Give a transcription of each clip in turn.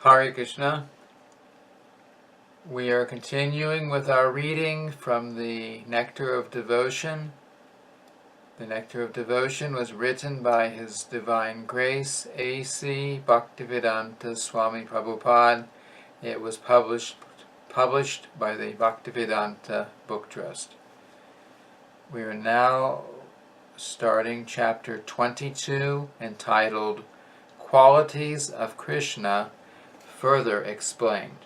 Hare Krishna. We are continuing with our reading from the Nectar of Devotion. The Nectar of Devotion was written by His Divine Grace, A.C. Bhaktivedanta Swami Prabhupada. It was published by the Bhaktivedanta Book Trust. We are now starting chapter 22, entitled Qualities of Krishna Further Explained.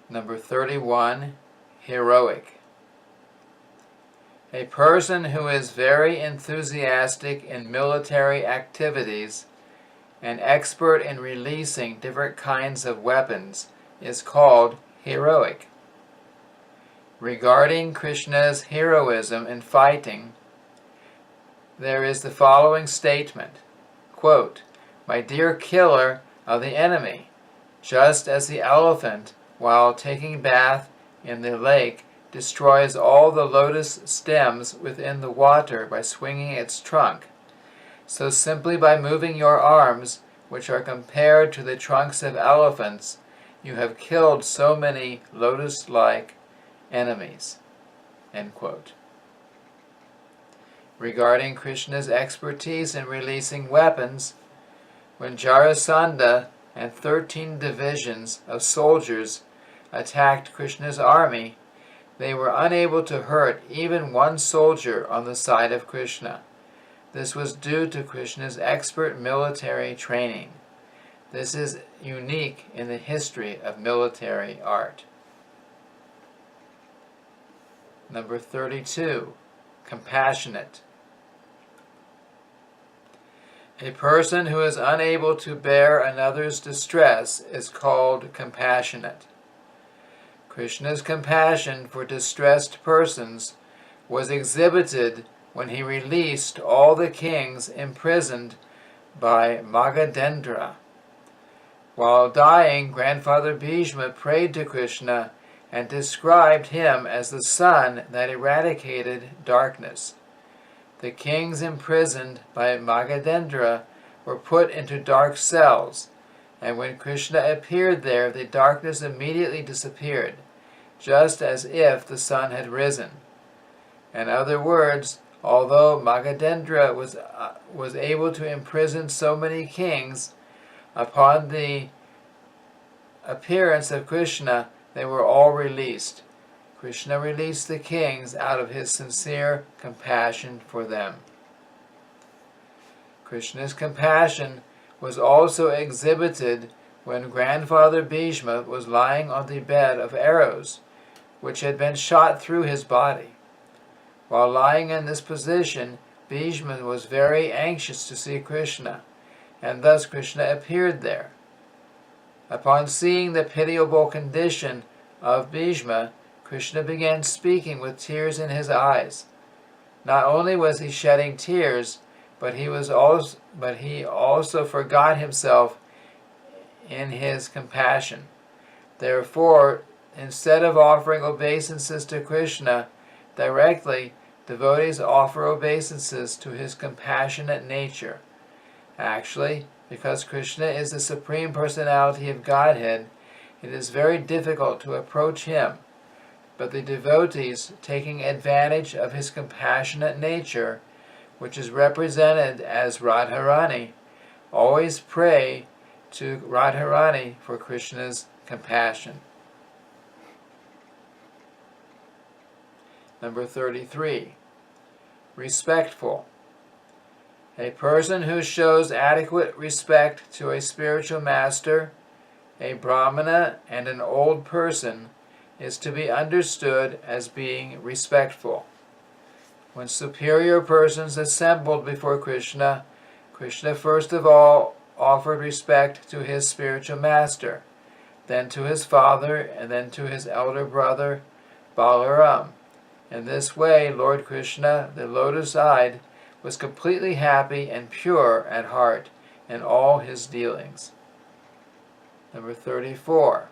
Number 31, Heroic. A person who is very enthusiastic in military activities and expert in releasing different kinds of weapons is called heroic. Regarding Krishna's heroism in fighting, there is the following statement, quote, "My dear killer of the enemy, just as the elephant, while taking bath in the lake, destroys all the lotus stems within the water by swinging its trunk, so simply by moving your arms, which are compared to the trunks of elephants, you have killed so many lotus-like enemies." End quote. Regarding Krishna's expertise in releasing weapons, when Jarasandha and 13 divisions of soldiers attacked Krishna's army, they were unable to hurt even one soldier on the side of Krishna. This was due to Krishna's expert military training. This is unique in the history of military art. Number 32, Compassionate. A person who is unable to bear another's distress is called compassionate. Krishna's compassion for distressed persons was exhibited when he released all the kings imprisoned by Magadendra. While dying, Grandfather Bhishma prayed to Krishna and described him as the sun that eradicated darkness. The kings imprisoned by Magadendra were put into dark cells, and when Krishna appeared there, the darkness immediately disappeared, just as if the sun had risen. In other words, although Magadendra was able to imprison so many kings, upon the appearance of Krishna, they were all released. Krishna released the kings out of his sincere compassion for them. Krishna's compassion was also exhibited when Grandfather Bhishma was lying on the bed of arrows, which had been shot through his body. While lying in this position, Bhishma was very anxious to see Krishna, and thus Krishna appeared there. Upon seeing the pitiable condition of Bhishma, Krishna began speaking with tears in his eyes. Not only was he shedding tears, but he also forgot himself in his compassion. Therefore, instead of offering obeisances to Krishna directly, devotees offer obeisances to his compassionate nature. Actually, because Krishna is the Supreme Personality of Godhead, it is very difficult to approach him. But the devotees, taking advantage of his compassionate nature, which is represented as Radharani, always pray to Radharani for Krishna's compassion. Number 33, Respectful. A person who shows adequate respect to a spiritual master, a brahmana, and an old person is to be understood as being respectful. When superior persons assembled before Krishna, Krishna first of all offered respect to his spiritual master, then to his father, and then to his elder brother, Balaram. In this way, Lord Krishna, the lotus-eyed, was completely happy and pure at heart in all his dealings. Number 34,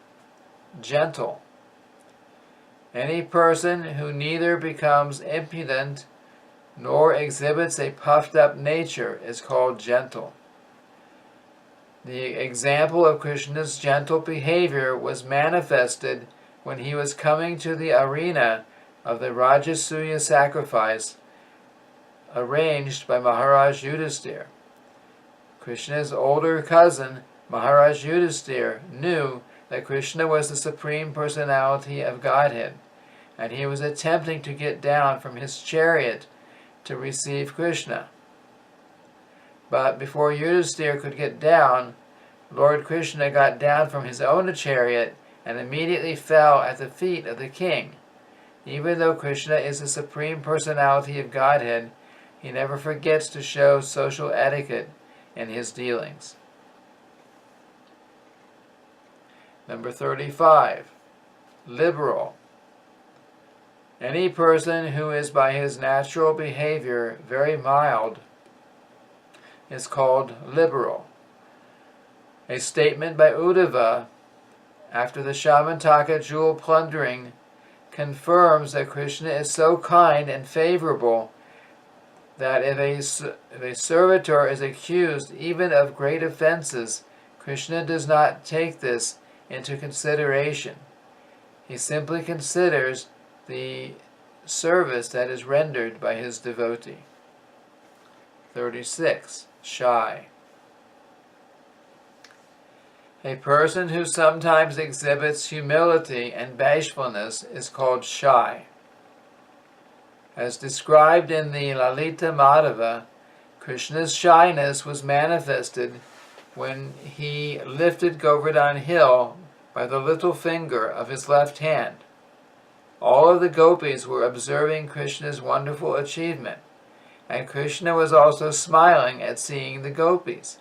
Gentle. Any person who neither becomes impudent nor exhibits a puffed-up nature is called gentle. The example of Krishna's gentle behavior was manifested when he was coming to the arena of the Rajasuya sacrifice arranged by Maharaj Yudhisthira. Krishna's older cousin, Maharaj Yudhisthira, knew that Krishna was the Supreme Personality of Godhead, and he was attempting to get down from his chariot to receive Krishna. But before Yudhisthira could get down, Lord Krishna got down from his own chariot and immediately fell at the feet of the king. Even though Krishna is the Supreme Personality of Godhead, he never forgets to show social etiquette in his dealings. Number 35. Liberal. Any person who is by his natural behavior very mild is called liberal. A statement by Uddhava after the Shamantaka jewel plundering confirms that Krishna is so kind and favorable that if a servitor is accused even of great offenses, Krishna does not take this into consideration. He simply considers the service that is rendered by his devotee. 36. Shy. A person who sometimes exhibits humility and bashfulness is called shy. As described in the Lalita Madhava, Krishna's shyness was manifested when he lifted Govardhan Hill by the little finger of his left hand. All of the gopis were observing Krishna's wonderful achievement, and Krishna was also smiling at seeing the gopis.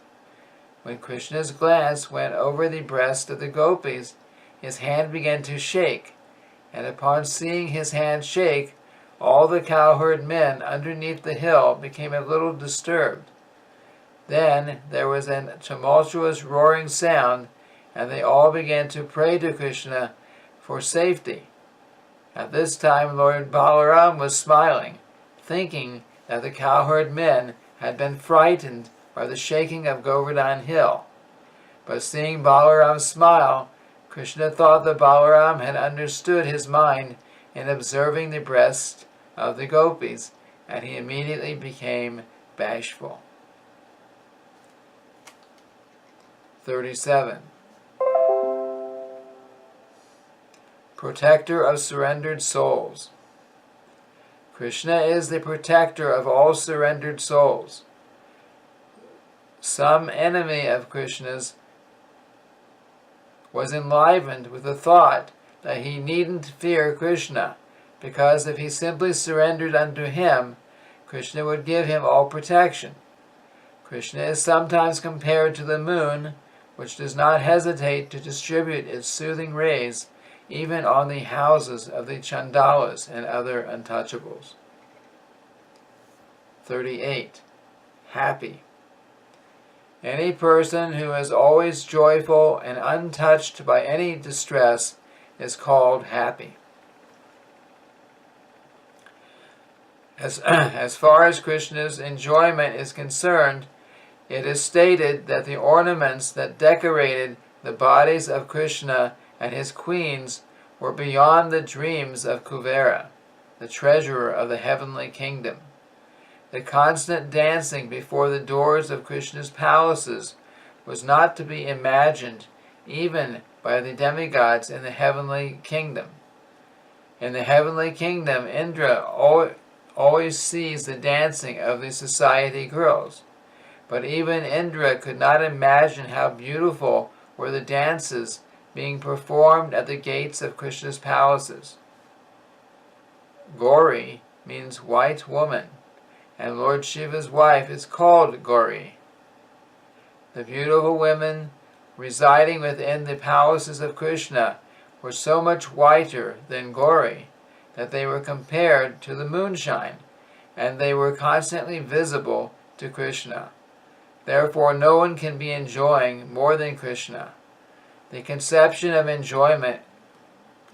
When Krishna's glance went over the breast of the gopis, his hand began to shake, and upon seeing his hand shake, all the cowherd men underneath the hill became a little disturbed. Then there was a tumultuous roaring sound, and they all began to pray to Krishna for safety. At this time Lord Balaram was smiling, thinking that the cowherd men had been frightened by the shaking of Govardhan Hill. But seeing Balaram smile, Krishna thought that Balaram had understood his mind in observing the breast of the gopis, and he immediately became bashful. 37. Protector of surrendered souls. Krishna is the protector of all surrendered souls. Some enemy of Krishna's was enlivened with the thought that he needn't fear Krishna, because if he simply surrendered unto him, Krishna would give him all protection. Krishna is sometimes compared to the moon, which does not hesitate to distribute its soothing rays even on the houses of the Chandalas and other untouchables. 38. Happy. Any person who is always joyful and untouched by any distress is called happy. As far as Krishna's enjoyment is concerned, it is stated that the ornaments that decorated the bodies of Krishna and his queens were beyond the dreams of Kuvera, the treasurer of the heavenly kingdom. The constant dancing before the doors of Krishna's palaces was not to be imagined even by the demigods in the heavenly kingdom. In the heavenly kingdom, Indra always sees the dancing of the society girls, but even Indra could not imagine how beautiful were the dances being performed at the gates of Krishna's palaces. Gauri means white woman, and Lord Shiva's wife is called Gauri. The beautiful women residing within the palaces of Krishna were so much whiter than Gauri that they were compared to the moonshine, and they were constantly visible to Krishna. Therefore no one can be enjoying more than Krishna. The conception of enjoyment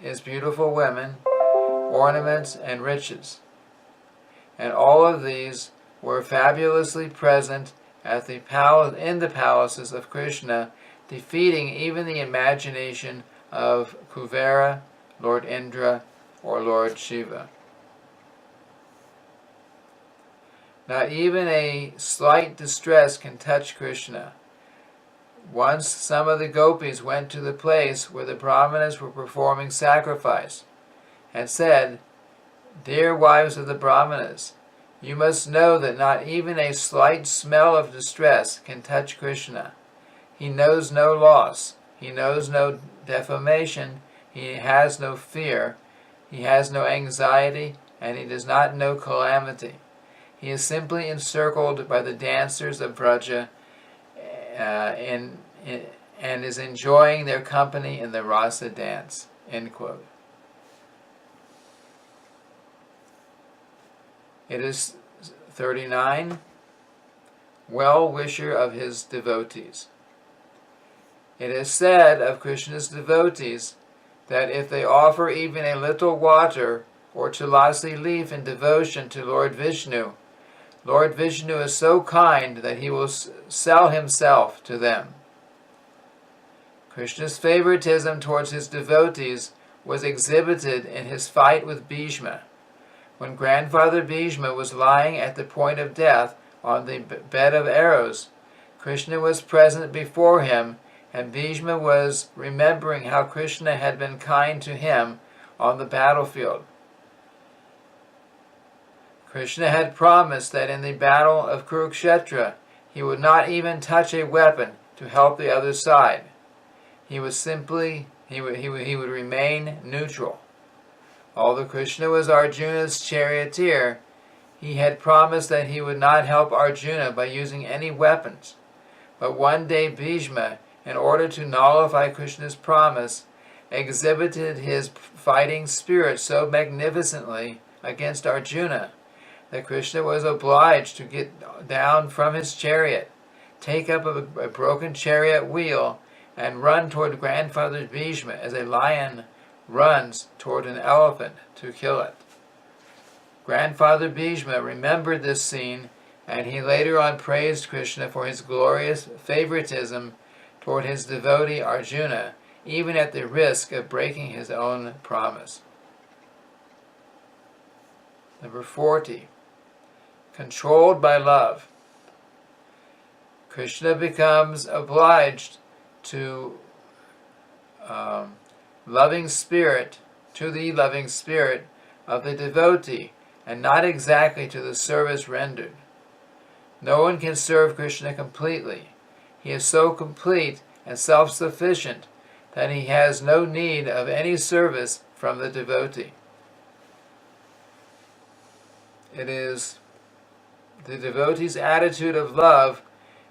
is beautiful women, ornaments, and riches. And all of these were fabulously present in the palaces of Krishna, defeating even the imagination of Kuvera, Lord Indra, or Lord Shiva. Not even a slight distress can touch Krishna. Once some of the gopis went to the place where the Brahmanas were performing sacrifice and said, "Dear wives of the Brahmanas, you must know that not even a slight smell of distress can touch Krishna. He knows no loss, he knows no defamation, he has no fear, he has no anxiety, and he does not know calamity. He is simply encircled by the dancers of Vraja and is enjoying their company in the rasa dance." End quote. It is 39. Well-wisher of his devotees. It is said of Krishna's devotees that if they offer even a little water or tulasi leaf in devotion to Lord Vishnu is so kind that he will sell himself to them. Krishna's favoritism towards his devotees was exhibited in his fight with Bhishma. When grandfather Bhishma was lying at the point of death on the bed of arrows, Krishna was present before him, and Bhishma was remembering how Krishna had been kind to him on the battlefield. Krishna had promised that in the battle of Kurukshetra he would not even touch a weapon to help the other side. He would remain neutral. Although Krishna was Arjuna's charioteer, he had promised that he would not help Arjuna by using any weapons. But one day Bhishma, in order to nullify Krishna's promise, exhibited his fighting spirit so magnificently against Arjuna that Krishna was obliged to get down from his chariot, take up a broken chariot wheel, and run toward grandfather Bhishma as a lion runs toward an elephant to kill it. Grandfather Bhishma remembered this scene, and he later on praised Krishna for his glorious favoritism toward his devotee Arjuna, even at the risk of breaking his own promise. Number 40. Controlled by love. Krishna becomes obliged to the loving spirit of the devotee, and not exactly to the service rendered. No one can serve Krishna completely. He is so complete and self-sufficient that he has no need of any service from the devotee. It is the devotee's attitude of love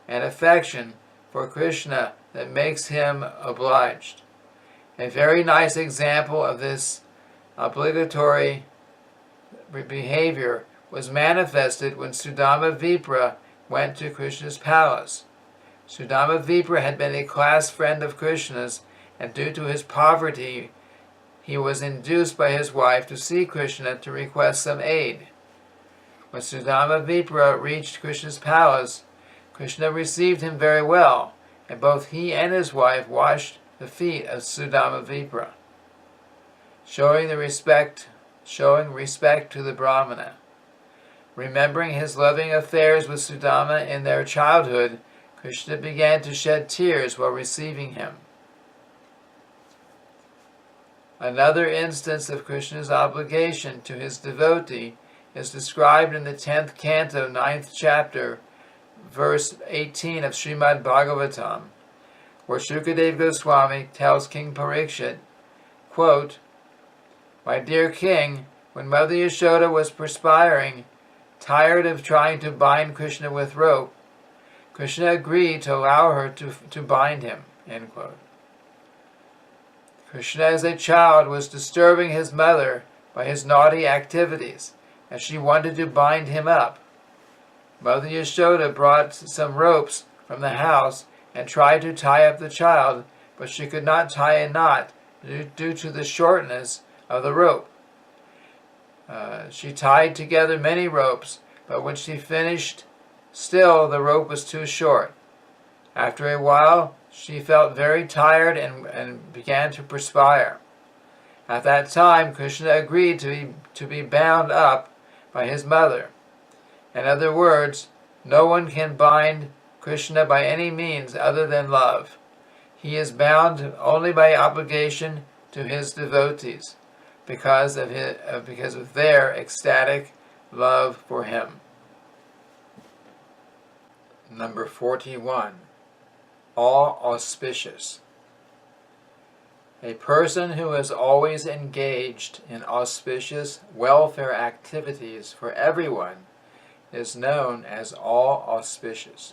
and affection for Krishna that makes him obliged. A very nice example of this obligatory behavior was manifested when Sudama Vipra went to Krishna's palace. Sudama Vipra had been a class friend of Krishna's, and due to his poverty, he was induced by his wife to see Krishna to request some aid. When Sudama Vipra reached Krishna's palace, Krishna received him very well, and both he and his wife washed the feet of Sudama Vipra, showing respect to the Brahmana. Remembering his loving affairs with Sudama in their childhood, Krishna began to shed tears while receiving him. Another instance of Krishna's obligation to his devotee is described in the 10th canto, 9th chapter, verse 18 of Srimad Bhagavatam, where Shukadeva Goswami tells King Parikshit, quote, "My dear king, when Mother Yashoda was perspiring, tired of trying to bind Krishna with rope, Krishna agreed to allow her to bind him." End quote. Krishna as a child was disturbing his mother by his naughty activities, and she wanted to bind him up. Mother Yashoda brought some ropes from the house and tried to tie up the child, but she could not tie a knot due to the shortness of the rope. She tied together many ropes, but when she finished Still, the rope was too short. After a while, she felt very tired and began to perspire. At that time, Krishna agreed to be bound up by his mother. In other words, no one can bind Krishna by any means other than love. He is bound only by obligation to his devotees because of their ecstatic love for him. Number 41. All auspicious. A person who is always engaged in auspicious welfare activities for everyone is known as all auspicious.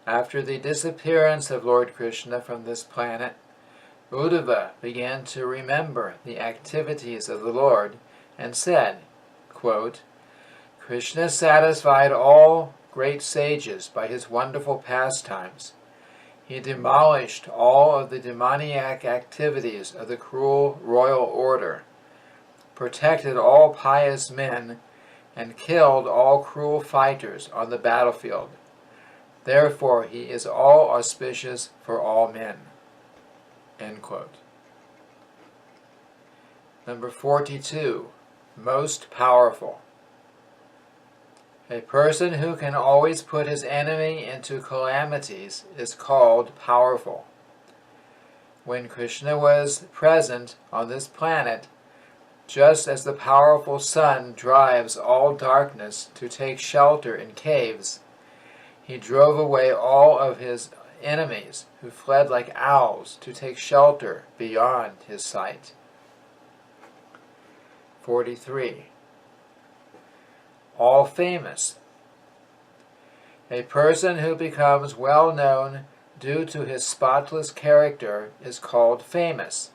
After the disappearance of Lord Krishna from this planet, Uddhava began to remember the activities of the Lord and said, quote, Krishna satisfied all great sages by his wonderful pastimes. He demolished all of the demoniac activities of the cruel royal order, protected all pious men, and killed all cruel fighters on the battlefield. Therefore he is all auspicious for all men. End quote. Number 42. Most powerful. A person who can always put his enemy into calamities is called powerful. When Krishna was present on this planet, just as the powerful sun drives all darkness to take shelter in caves, he drove away all of his enemies who fled like owls to take shelter beyond his sight. 43. All famous. A person who becomes well known due to his spotless character is called famous.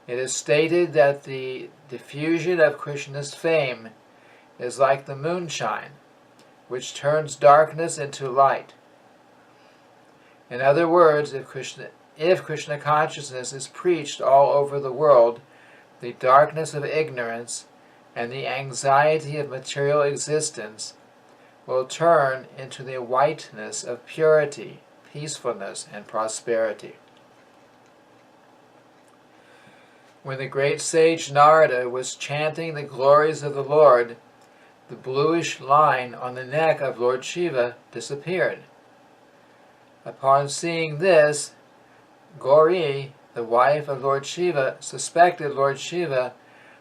It is stated that the diffusion of Krishna's fame is like the moonshine, which turns darkness into light. In other words, if Krishna consciousness is preached all over the world, the darkness of ignorance and the anxiety of material existence will turn into the whiteness of purity, peacefulness, and prosperity. When the great sage Narada was chanting the glories of the Lord, the bluish line on the neck of Lord Shiva disappeared. Upon seeing this, Gauri, the wife of Lord Shiva, suspected Lord Shiva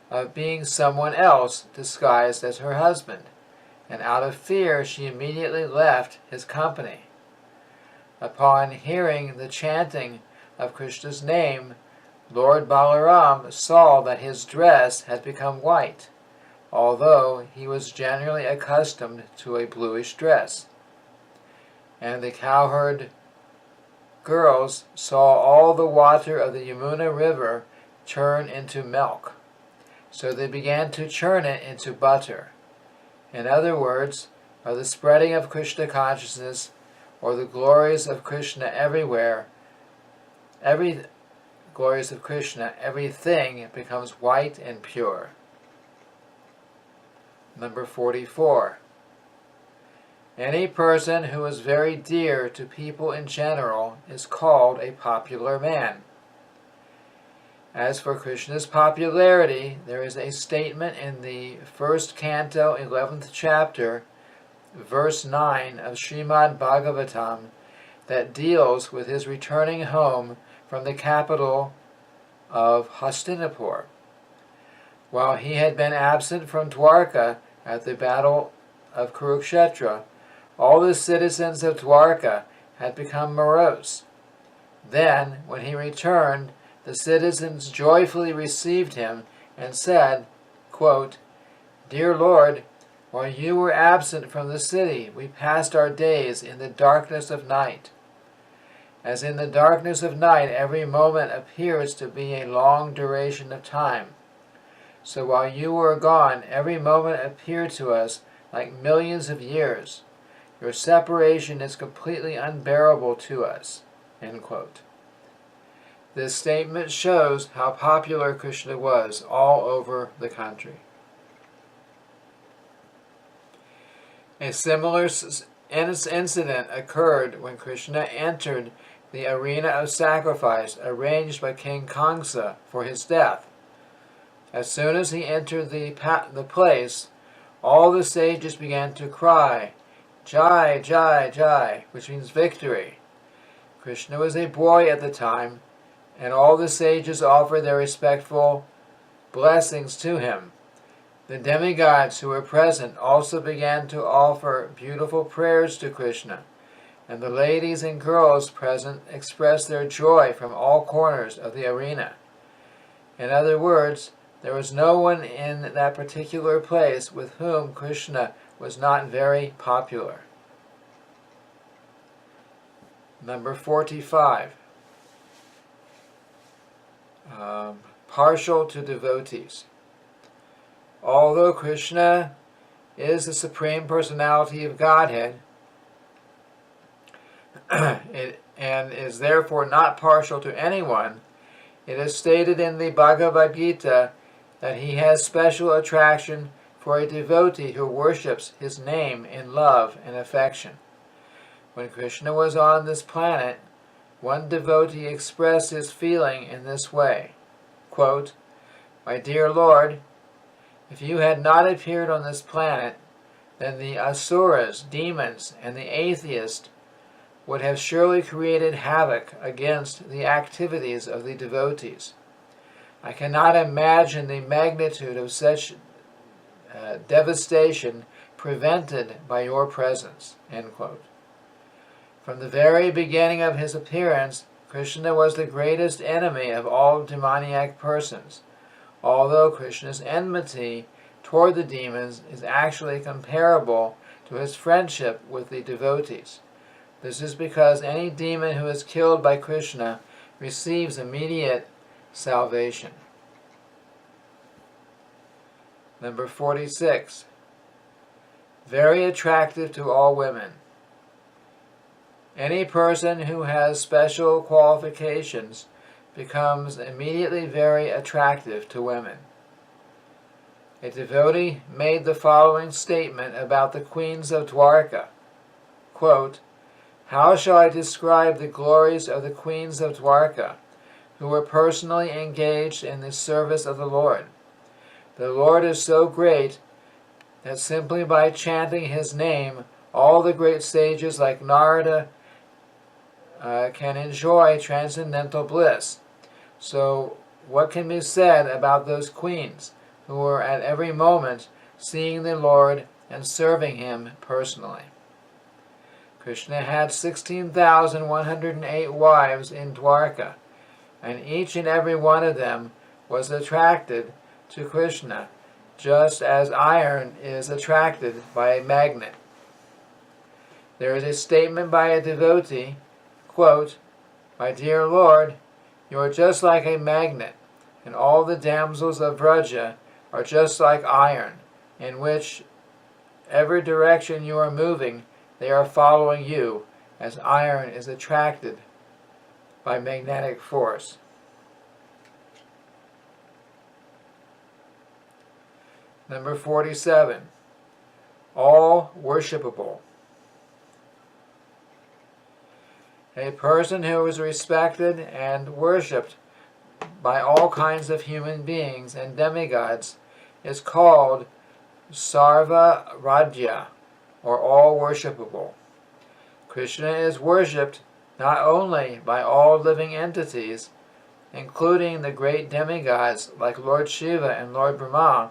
of being someone else disguised as her husband, and out of fear she immediately left his company. Upon hearing the chanting of Krishna's name, Lord Balaram saw that his dress had become white, although he was generally accustomed to a bluish dress. And the cowherd girls saw all the water of the Yamuna River turn into milk, so they began to churn it into butter. In other words, by the spreading of Krishna consciousness, or the glories of Krishna everywhere, everything becomes white and pure. Number 44. Any person who is very dear to people in general is called a popular man. As for Krishna's popularity, there is a statement in the 1st canto, 11th chapter, verse 9 of Srimad Bhagavatam that deals with his returning home from the capital of Hastinapur. While he had been absent from Dwarka at the battle of Kurukshetra, all the citizens of Dwarka had become morose. Then, when he returned, the citizens joyfully received him and said, quote, Dear Lord, while you were absent from the city, we passed our days in the darkness of night. As in the darkness of night every moment appears to be a long duration of time, so while you were gone every moment appeared to us like millions of years. Your separation is completely unbearable to us. End quote. This statement shows how popular Krishna was all over the country. A similar incident occurred when Krishna entered the arena of sacrifice arranged by King Kamsa for his death. As soon as he entered the place, all the sages began to cry, "Jai, Jai, Jai," which means victory. Krishna was a boy at the time, and all the sages offered their respectful blessings to him. The demigods who were present also began to offer beautiful prayers to Krishna, and the ladies and girls present expressed their joy from all corners of the arena. In other words, there was no one in that particular place with whom Krishna was not very popular. Number 45. Partial to devotees. Although Krishna is the Supreme Personality of Godhead, and is therefore not partial to anyone, it is stated in the Bhagavad Gita that he has special attraction for a devotee who worships his name in love and affection. When Krishna was on this planet, one devotee expressed his feeling in this way, quote, "My dear Lord, if you had not appeared on this planet, then the asuras, demons, and the atheists would have surely created havoc against the activities of the devotees. I cannot imagine the magnitude of such devastation prevented by your presence." End quote. From the very beginning of his appearance, Krishna was the greatest enemy of all demoniac persons, although Krishna's enmity toward the demons is actually comparable to his friendship with the devotees. This is because any demon who is killed by Krishna receives immediate salvation. Number 46. Very attractive to all women. Any person who has special qualifications becomes immediately very attractive to women. A devotee made the following statement about the queens of Dwarka, quote, "How shall I describe the glories of the queens of Dwarka, who were personally engaged in the service of the Lord? The Lord is so great that simply by chanting his name, all the great sages like Narada can enjoy transcendental bliss. So what can be said about those queens who were at every moment seeing the Lord and serving him personally?" Krishna had 16,108 wives in Dwarka, and each and every one of them was attracted to Krishna, just as iron is attracted by a magnet. There is a statement by a devotee, quote, "My dear Lord, you are just like a magnet, and all the damsels of Vraja are just like iron, in which every direction you are moving, they are following you, as iron is attracted by magnetic force." Number 47. All worshipable. A person who is respected and worshipped by all kinds of human beings and demigods is called Sarva Radhya, or all worshipable. Krishna is worshipped not only by all living entities, including the great demigods like Lord Shiva and Lord Brahma,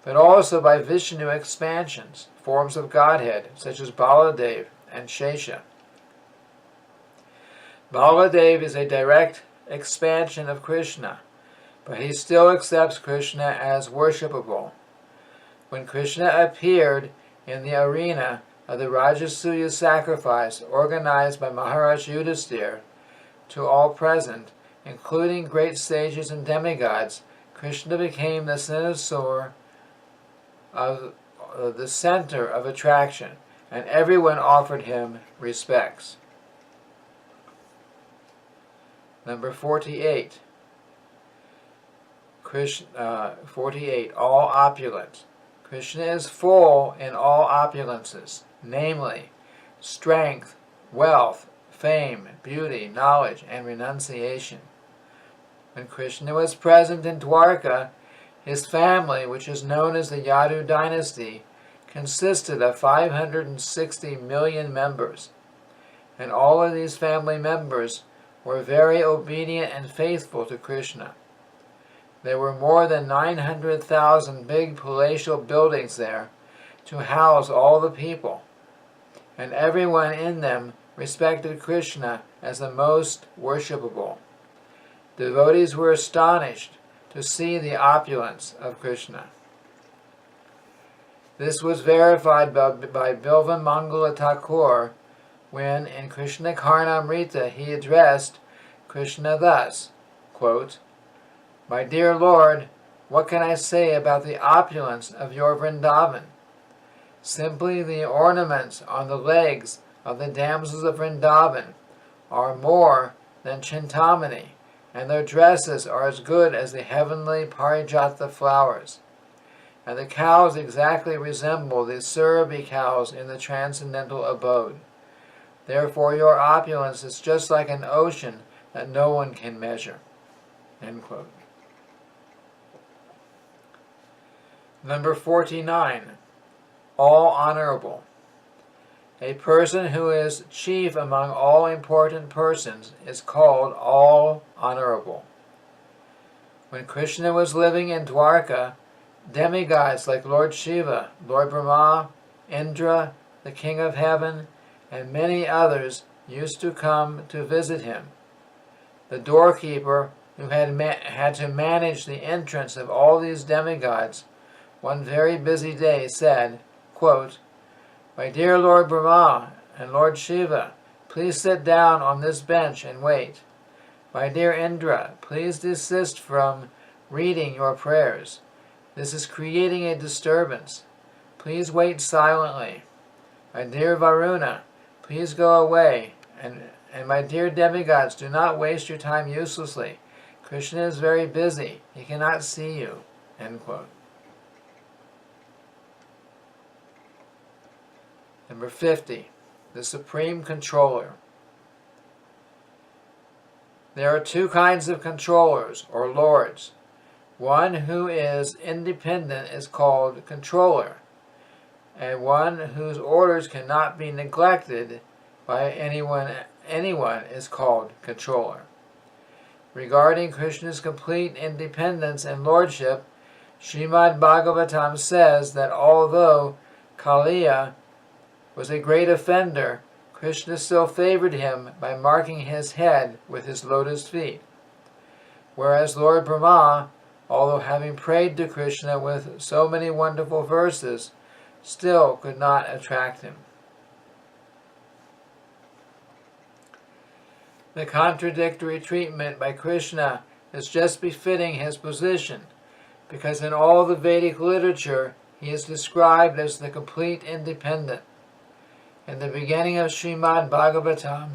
but also by Vishnu expansions, forms of Godhead, such as Baladev and Shesha. Baladev is a direct expansion of Krishna, but he still accepts Krishna as worshipable. When Krishna appeared in the arena of the Rajasuya sacrifice organized by Maharaj Yudhisthira to all present, including great sages and demigods, Krishna became the cynosure of the center of attraction, and everyone offered him respects. Number 48. 48. All opulent. Krishna is full in all opulences, namely strength, wealth, fame, beauty, knowledge, and renunciation. When Krishna was present in Dwarka, his family, which is known as the Yadu dynasty, consisted of 560 million members, and all of these family members were very obedient and faithful to Krishna. There were more than 900,000 big palatial buildings there to house all the people, and everyone in them respected Krishna as the most worshipable. Devotees were astonished to see the opulence of Krishna. This was verified by Bilvan Mangala Thakur when, in Krishna Karnamrita, he addressed Krishna thus, quote, "My dear Lord, what can I say about the opulence of your Vrindavan? Simply the ornaments on the legs of the damsels of Vrindavan are more than Chintamani, and their dresses are as good as the heavenly Parijata flowers. And the cows exactly resemble the Surabhi cows in the transcendental abode. Therefore your opulence is just like an ocean that no one can measure." End quote. Number 49. All honorable. A person who is chief among all important persons is called all honorable. When Krishna was living in Dwarka, demigods like Lord Shiva, Lord Brahma, Indra, the King of Heaven, and many others used to come to visit him. The doorkeeper, who had to manage the entrance of all these demigods, one very busy day said, quote, "My dear Lord Brahma and Lord Shiva, please sit down on this bench and wait. My dear Indra, please desist from reading your prayers. This is creating a disturbance. Please wait silently. My dear Varuna, please go away. And my dear demigods, do not waste your time uselessly. Krishna is very busy. He cannot see you." End quote. Number 50. The Supreme Controller. There are two kinds of controllers, or lords. One who is independent is called controller, and one whose orders cannot be neglected by anyone is called controller. Regarding Krishna's complete independence and lordship, Srimad Bhagavatam says that although Kaliya was a great offender, Krishna still favored him by marking his head with his lotus feet. Whereas Lord Brahma, although having prayed to Krishna with so many wonderful verses, still could not attract him. The contradictory treatment by Krishna is just befitting his position, because in all the Vedic literature he is described as the complete independent. In the beginning of Srimad Bhagavatam,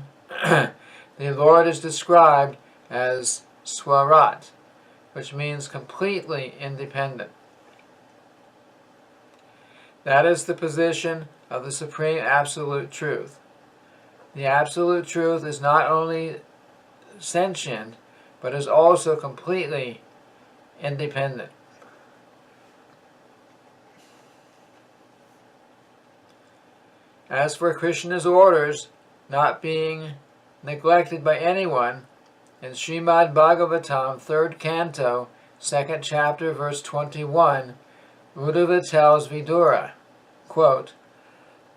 the Lord is described as Swarat, which means completely independent. That is the position of the Supreme Absolute Truth. The Absolute Truth is not only sentient, but is also completely independent. As for Krishna's orders not being neglected by anyone, in Srimad Bhagavatam, 3rd Canto, 2nd chapter, verse 21, Uddhava tells Vidura, quote,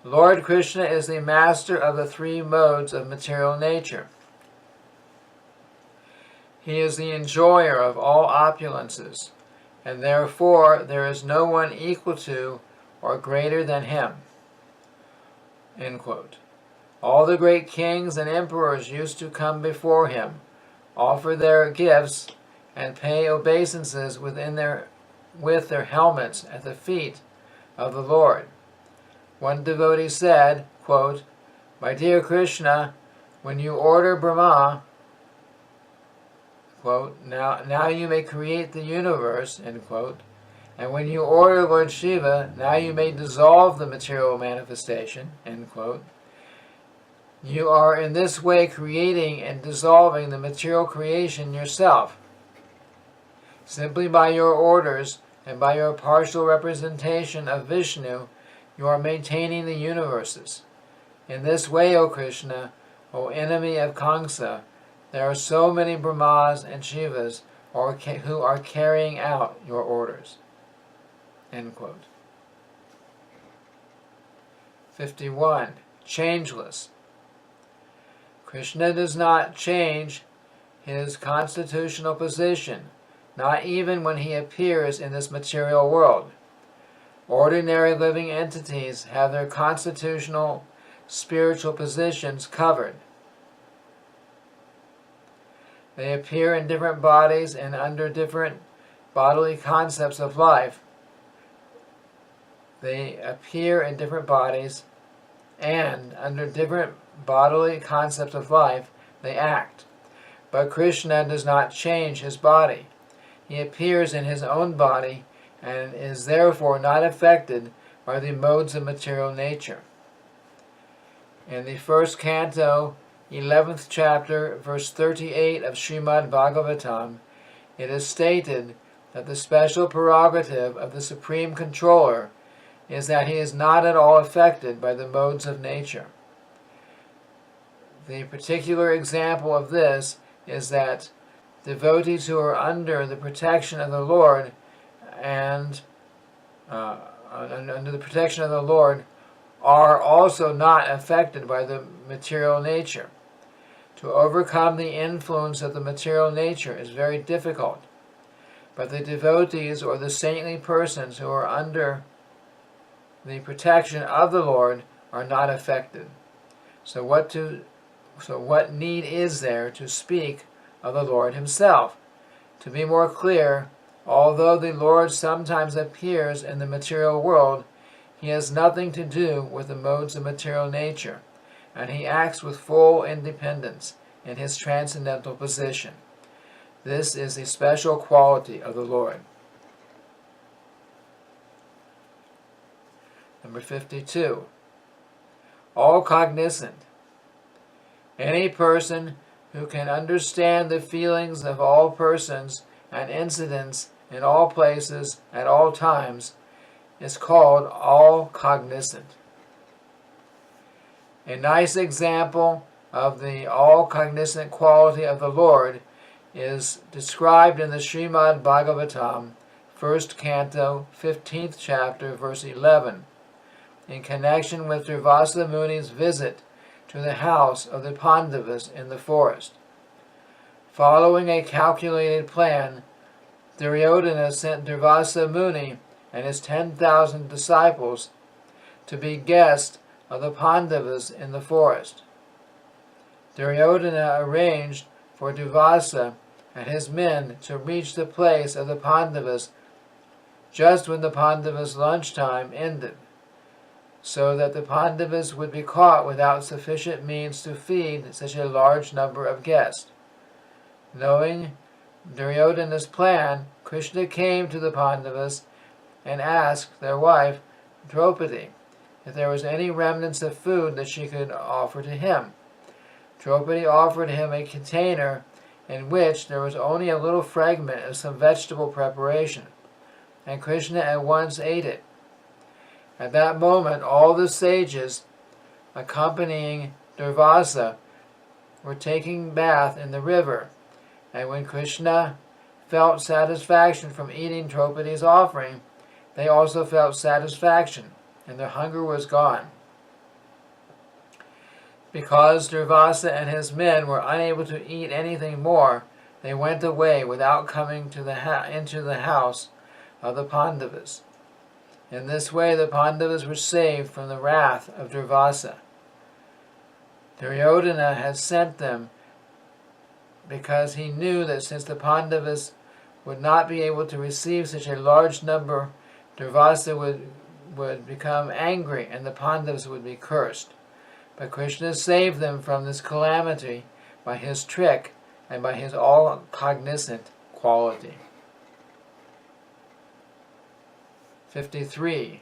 "Lord Krishna is the master of the three modes of material nature. He is the enjoyer of all opulences, and therefore there is no one equal to or greater than him." End quote. All the great kings and emperors used to come before him, offer their gifts, and pay obeisances with their helmets at the feet of the Lord. One devotee said, quote, "My dear Krishna, when you order Brahma, quote, now you may create the universe," end quote, And when you order Lord Shiva, now you may dissolve the material manifestation, end quote. You are in this way creating and dissolving the material creation yourself. Simply by your orders and by your partial representation of Vishnu, you are maintaining the universes. In this way, O Krishna, O enemy of Kamsa, there are so many Brahmas and Shivas who are carrying out your orders. End quote. 51. Changeless. Krishna does not change his constitutional position, not even when he appears in this material world. Ordinary living entities have their constitutional spiritual positions covered. They appear in different bodies and under different bodily concepts of life. They appear in different bodies and under different bodily concepts of life they act. But Krishna does not change his body. He appears in his own body and is therefore not affected by the modes of material nature. In the first canto, 11th chapter, verse 38 of Srimad Bhagavatam, it is stated that the special prerogative of the Supreme Controller is that he is not at all affected by the modes of nature. The particular example of this is that devotees who are under the protection of the Lord and under the protection of the Lord are also not affected by the material nature. To overcome the influence of the material nature is very difficult, but the devotees or the saintly persons who are under the protection of the Lord are not affected. So what need is there to speak of the Lord himself? To be more clear, although the Lord sometimes appears in the material world, he has nothing to do with the modes of material nature, and he acts with full independence in his transcendental position. This is a special quality of the Lord. Number 52. All cognizant. Any person who can understand the feelings of all persons and incidents in all places at all times is called all cognizant. A nice example of the all cognizant quality of the Lord is described in the Srimad Bhagavatam, 1st canto, 15th chapter, verse 11, in connection with Durvasa Muni's visit to the house of the Pandavas in the forest. Following a calculated plan, Duryodhana sent Durvasa Muni and his 10,000 disciples to be guests of the Pandavas in the forest. Duryodhana arranged for Durvasa and his men to reach the place of the Pandavas just when the Pandavas' lunchtime ended, so that the Pandavas would be caught without sufficient means to feed such a large number of guests. Knowing Duryodhana's plan, Krishna came to the Pandavas and asked their wife, Draupadi, if there was any remnants of food that she could offer to him. Draupadi offered him a container in which there was only a little fragment of some vegetable preparation, and Krishna at once ate it. At that moment, all the sages accompanying Durvasa were taking bath in the river, and when Krishna felt satisfaction from eating Draupadi's offering, they also felt satisfaction, and their hunger was gone. Because Durvasa and his men were unable to eat anything more, they went away without coming into the house of the Pandavas. In this way, the Pandavas were saved from the wrath of Durvasa. Duryodhana had sent them because he knew that since the Pandavas would not be able to receive such a large number, Durvasa would become angry and the Pandavas would be cursed. But Krishna saved them from this calamity by his trick and by his all-cognizant quality. 53.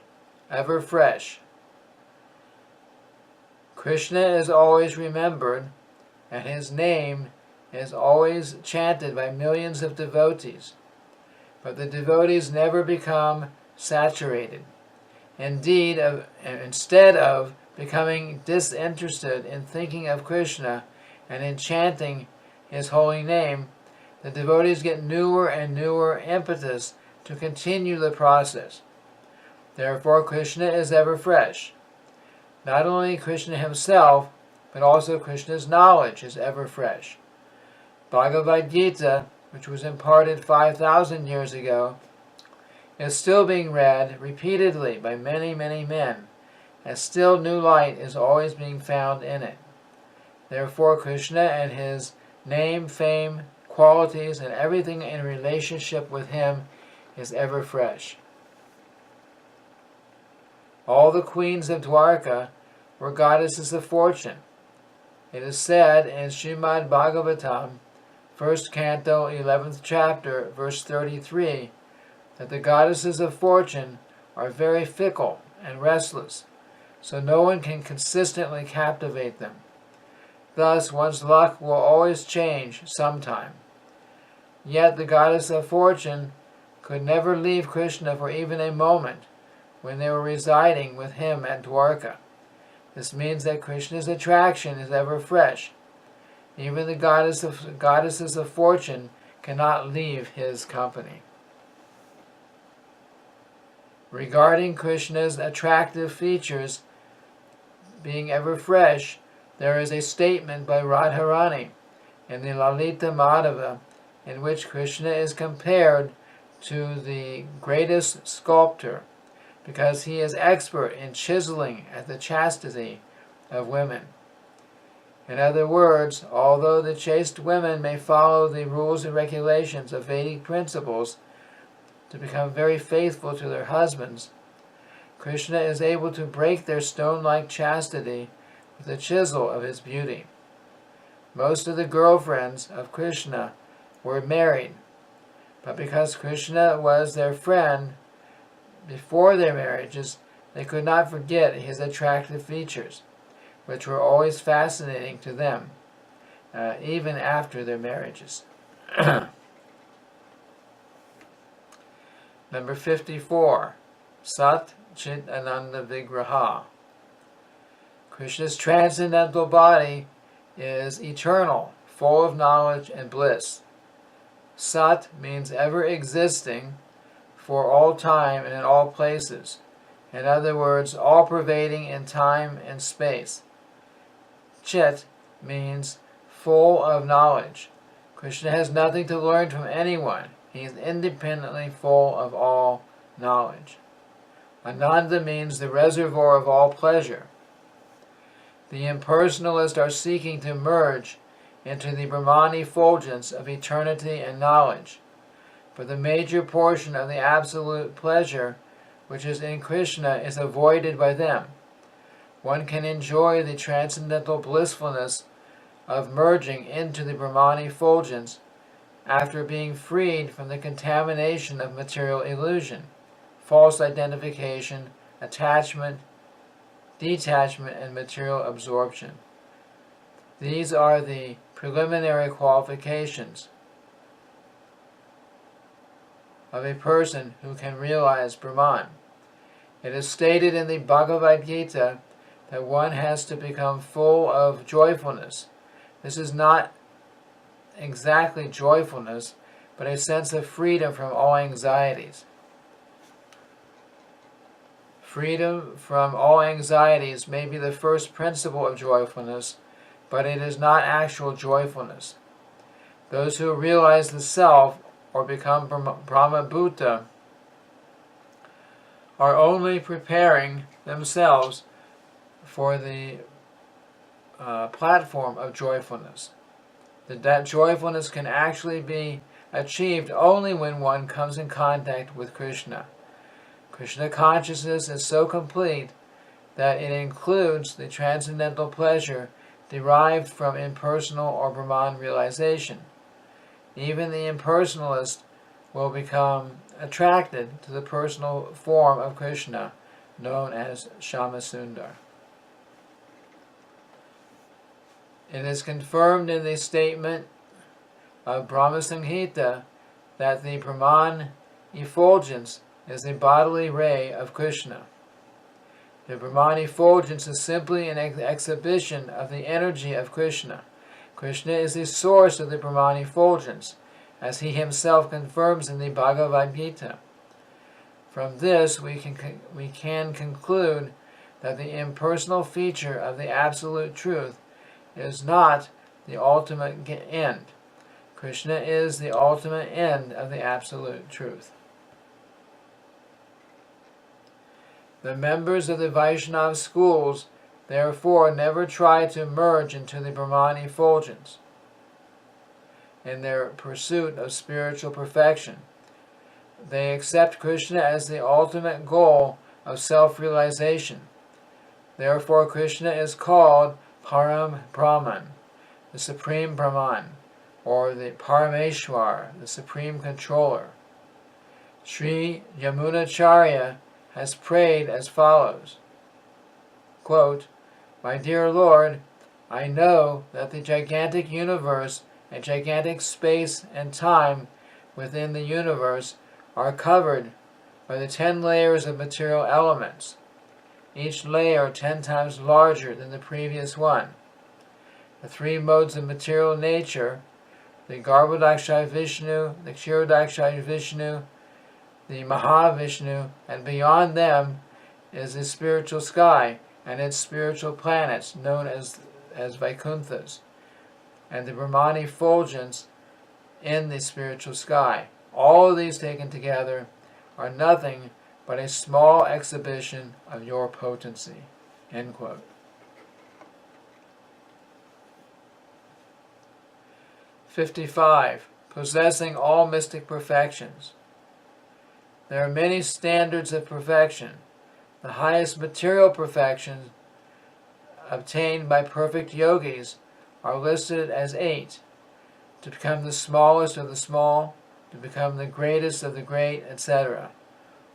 Ever fresh. Krishna is always remembered, and his name is always chanted by millions of devotees. But the devotees never become saturated. Indeed, instead of becoming disinterested in thinking of Krishna and in chanting his holy name, the devotees get newer and newer impetus to continue the process. Therefore, Krishna is ever fresh. Not only Krishna himself, but also Krishna's knowledge is ever fresh. Bhagavad Gita, which was imparted 5,000 years ago, is still being read repeatedly by many, many men, and still new light is always being found in it. Therefore, Krishna and his name, fame, qualities, and everything in relationship with him is ever fresh. All the queens of Dwarka were goddesses of fortune. It is said in Srimad Bhagavatam, 1st Canto, 11th chapter, verse 33, that the goddesses of fortune are very fickle and restless, so no one can consistently captivate them. Thus, one's luck will always change sometime. Yet the goddess of fortune could never leave Krishna for even a moment when they were residing with him at Dwarka. This means that Krishna's attraction is ever fresh. Even the goddesses of fortune cannot leave his company. Regarding Krishna's attractive features being ever fresh, there is a statement by Radharani in the Lalita Madhava in which Krishna is compared to the greatest sculptor because he is expert in chiseling at the chastity of women. In other words, although the chaste women may follow the rules and regulations of Vedic principles to become very faithful to their husbands, Krishna is able to break their stone-like chastity with the chisel of his beauty. Most of the girlfriends of Krishna were married, but because Krishna was their friend before their marriages, they could not forget his attractive features, which were always fascinating to them, even after their marriages. Number 54, Sat Chit Ananda Vigraha. Krishna's transcendental body is eternal, full of knowledge and bliss. Sat means ever existing for all time and in all places. In other words, all-pervading in time and space. Chit means full of knowledge. Krishna has nothing to learn from anyone. He is independently full of all knowledge. Ananda means the reservoir of all pleasure. The impersonalists are seeking to merge into the Brahman effulgence of eternity and knowledge. But the major portion of the absolute pleasure which is in Krishna is avoided by them. One can enjoy the transcendental blissfulness of merging into the Brahman effulgence after being freed from the contamination of material illusion, false identification, attachment, detachment, and material absorption. These are the preliminary qualifications of a person who can realize Brahman. It is stated in the Bhagavad Gita that one has to become full of joyfulness. This is not exactly joyfulness, but a sense of freedom from all anxieties. Freedom from all anxieties may be the first principle of joyfulness, but it is not actual joyfulness. Those who realize the self or become Brahmabhuta are only preparing themselves for the platform of joyfulness. That joyfulness can actually be achieved only when one comes in contact with Krishna. Krishna consciousness is so complete that it includes the transcendental pleasure derived from impersonal or Brahman realization. Even the impersonalist will become attracted to the personal form of Krishna, known as Shyamasundar. It is confirmed in the statement of Brahma Samhita that the Brahman effulgence is a bodily ray of Krishna. The Brahman effulgence is simply an exhibition of the energy of Krishna. Krishna is the source of the Brahman effulgence, as he himself confirms in the Bhagavad Gita. From this, we can conclude that the impersonal feature of the Absolute Truth is not the ultimate end. Krishna is the ultimate end of the Absolute Truth. The members of the Vaishnava schools therefore never try to merge into the Brahman effulgence in their pursuit of spiritual perfection. They accept Krishna as the ultimate goal of self-realization. Therefore, Krishna is called Param Brahman, the Supreme Brahman, or the Parameshwar, the Supreme Controller. Sri Yamunacharya has prayed as follows, quote, "My dear Lord, I know that the gigantic universe and gigantic space and time within the universe are covered by the 10 layers of material elements, each layer 10 times larger than the previous one. The 3 modes of material nature, the Garbhodakshaya Vishnu, the Kshirodakshaya Vishnu, the Mahavishnu, and beyond them is the spiritual sky and its spiritual planets known as Vaikunthas, and the Brahman effulgence in the spiritual sky. All of these taken together are nothing but a small exhibition of your potency." End quote. 55. Possessing all mystic perfections. There are many standards of perfection. The highest material perfections obtained by perfect yogis are listed as 8. To become the smallest of the small, to become the greatest of the great, etc.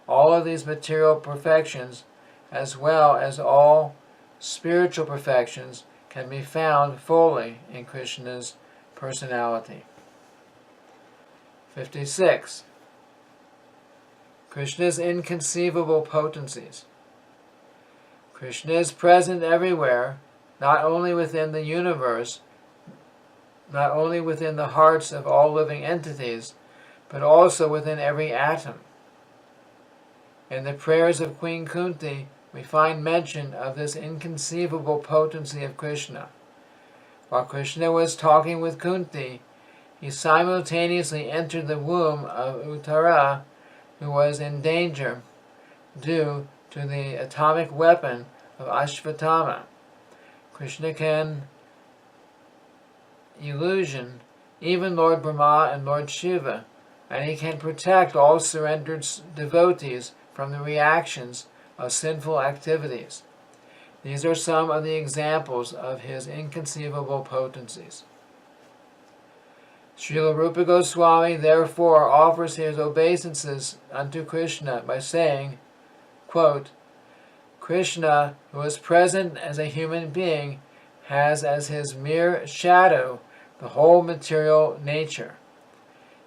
All of these material perfections, as well as all spiritual perfections, can be found fully in Krishna's personality. 56. Krishna's inconceivable potencies. Krishna is present everywhere, not only within the universe, not only within the hearts of all living entities, but also within every atom. In the prayers of Queen Kunti, we find mention of this inconceivable potency of Krishna. While Krishna was talking with Kunti, he simultaneously entered the womb of Uttara, who was in danger due to the atomic weapon of Ashvatthama. Krishna can illusion even Lord Brahma and Lord Shiva, and he can protect all surrendered devotees from the reactions of sinful activities. These are some of the examples of his inconceivable potencies. Srila Rupa Goswami therefore offers his obeisances unto Krishna by saying, quote, "Krishna, who is present as a human being, has as his mere shadow the whole material nature.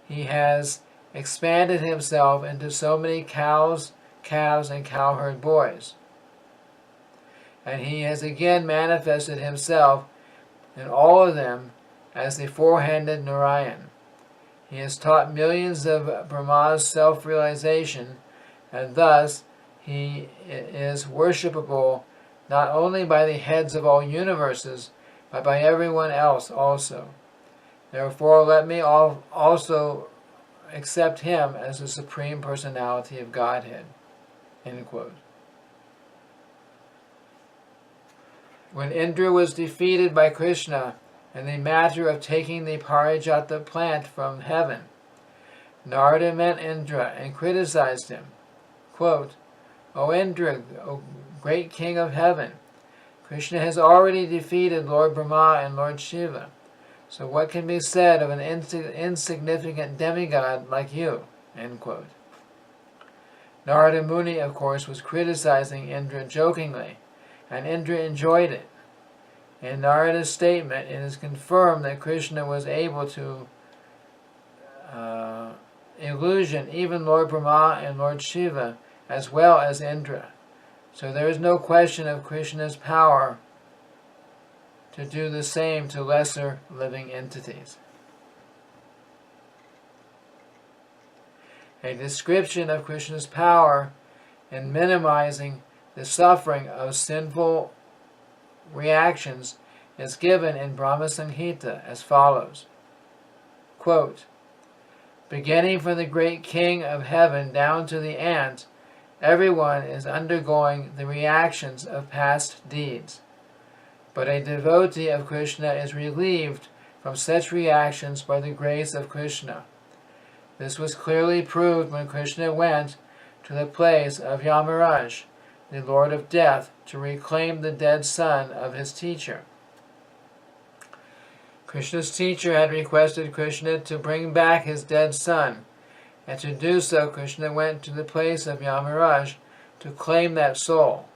He has expanded himself into so many cows, calves, and cowherd boys. And he has again manifested himself in all of them as the four-handed Narayan. He has taught millions of Brahma's self-realization, and thus he is worshipable not only by the heads of all universes, but by everyone else also. Therefore, let me also accept him as the Supreme Personality of Godhead." End quote. When Indra was defeated by Krishna in the matter of taking the Parijata plant from heaven, Narada met Indra and criticized him. Quote, "O Indra, O great king of heaven, Krishna has already defeated Lord Brahma and Lord Shiva. So what can be said of an insignificant demigod like you?" End quote. Narada Muni, of course, was criticizing Indra jokingly, and Indra enjoyed it. In Narada's statement, it is confirmed that Krishna was able to illusion even Lord Brahma and Lord Shiva, as well as Indra. So there is no question of Krishna's power to do the same to lesser living entities. A description of Krishna's power in minimizing the suffering of sinful reactions is given in Brahma Samhita as follows. Quote, beginning from the great king of heaven down to the ant, everyone is undergoing the reactions of past deeds. But a devotee of Krishna is relieved from such reactions by the grace of Krishna. This was clearly proved when Krishna went to the place of Yamaraj, the Lord of Death, to reclaim the dead son of his teacher. Krishna's teacher had requested Krishna to bring back his dead son, and to do so Krishna went to the place of Yamaraj to claim that soul,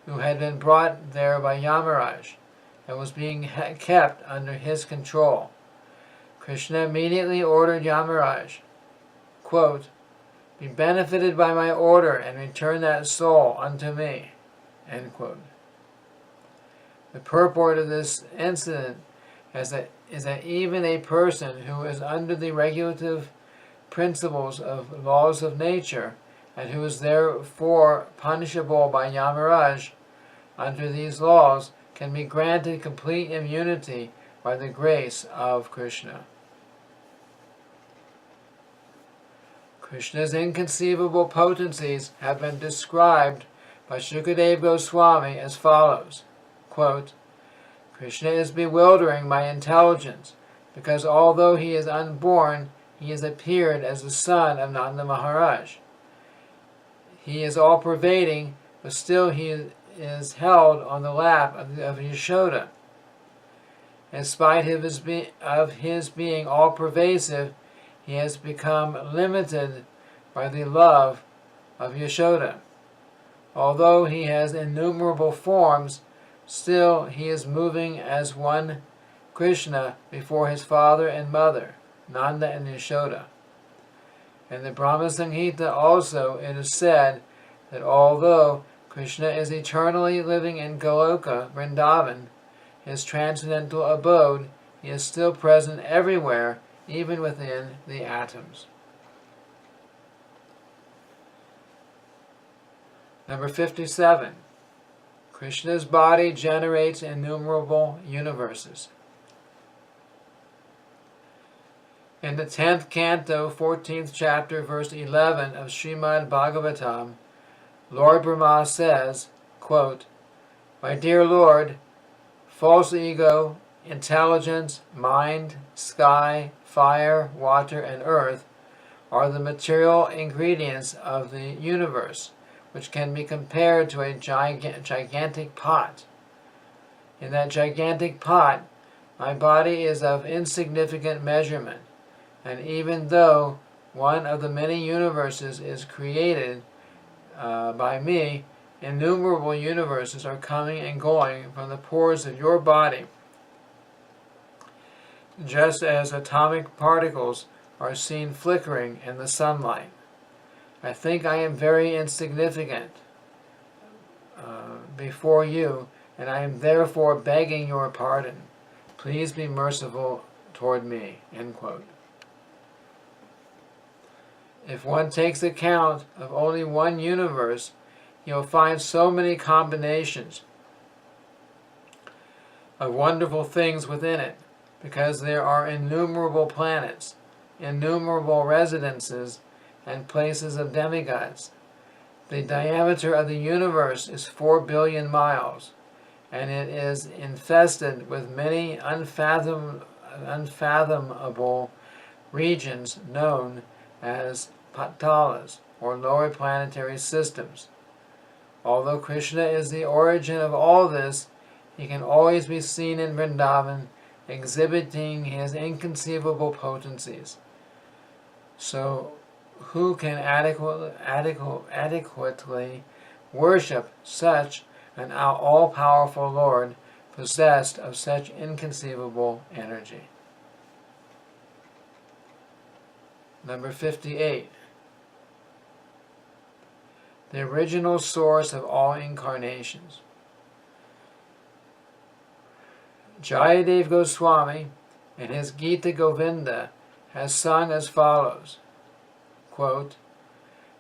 who had been brought there by Yamaraj, and was being kept under his control. Krishna immediately ordered Yamaraj, quote, be benefited by my order and return that soul unto me, end quote. The purport of this incident is that even a person who is under the regulative principles of laws of nature, and who is therefore punishable by Yamaraj under these laws, can be granted complete immunity by the grace of Krishna. Krishna's inconceivable potencies have been described by Shukadeva Goswami as follows, quote, Krishna is bewildering my intelligence, because although he is unborn, he has appeared as the son of Nanda Maharaj. He is all-pervading, but still he is held on the lap of Yashoda. In spite of his being all-pervasive, he has become limited by the love of Yashoda. Although he has innumerable forms, still he is moving as one Krishna before his father and mother, Nanda and Yashoda. In the Brahma Samhita also it is said that although Krishna is eternally living in Goloka, Vrindavan, his transcendental abode, he is still present everywhere, even within the atoms. Number 57. Krishna's body generates innumerable universes. In the 10th canto, 14th chapter, verse 11 of Srimad Bhagavatam, Lord Brahma says, quote, my dear Lord, false ego, intelligence, mind, sky, fire, water, and earth are the material ingredients of the universe, which can be compared to a gigantic pot. In that gigantic pot, my body is of insignificant measurement, and even though one of the many universes is created by me, innumerable universes are coming and going from the pores of your body, just as atomic particles are seen flickering in the sunlight. I think I am very insignificant before you, and I am therefore begging your pardon. Please be merciful toward me, end quote. If one takes account of only one universe, you'll find so many combinations of wonderful things within it, because there are innumerable planets, innumerable residences, and places of demigods. The diameter of the universe is 4 billion miles, and it is infested with many unfathomable regions known as patalas, or lower planetary systems. Although Krishna is the origin of all this, he can always be seen in Vrindavan, exhibiting his inconceivable potencies. So who can adequately worship such an all-powerful Lord possessed of such inconceivable energy? Number 58. The original source of all incarnations. Jayadev Goswami, in his Gita Govinda, has sung as follows, quote,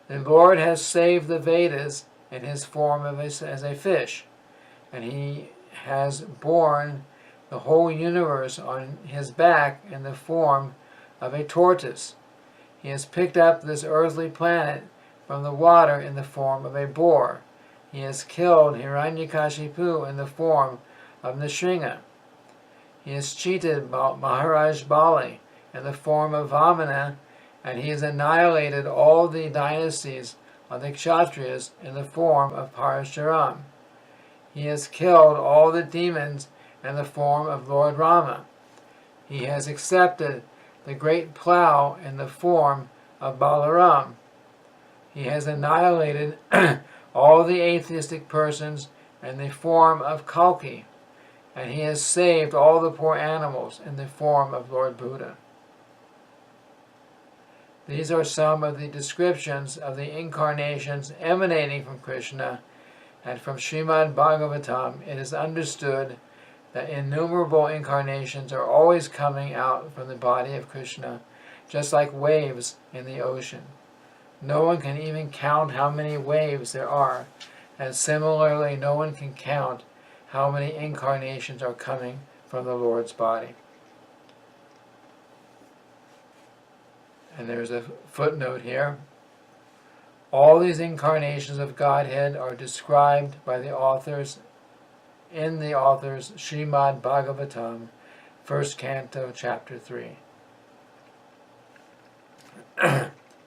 "The Lord has saved the Vedas in his form as a fish, and he has borne the whole universe on his back in the form of a tortoise. He has picked up this earthly planet from the water in the form of a boar. He has killed Hiranyakashipu in the form of Nrsimha. He has cheated Maharaj Bali in the form of Vamana, and he has annihilated all the dynasties of the Kshatriyas in the form of Parashuram. He has killed all the demons in the form of Lord Rama. He has accepted the great plough in the form of Balaram. He has annihilated all the atheistic persons in the form of Kalki, and he has saved all the poor animals in the form of Lord Buddha." These are some of the descriptions of the incarnations emanating from Krishna, and from Srimad Bhagavatam it is understood that innumerable incarnations are always coming out from the body of Krishna, just like waves in the ocean. No one can even count how many waves there are, and similarly no one can count how many incarnations are coming from the Lord's body. And there's a footnote here. All these incarnations of Godhead are described by the authors in the author's Srimad Bhagavatam, 1st Canto, Chapter 3.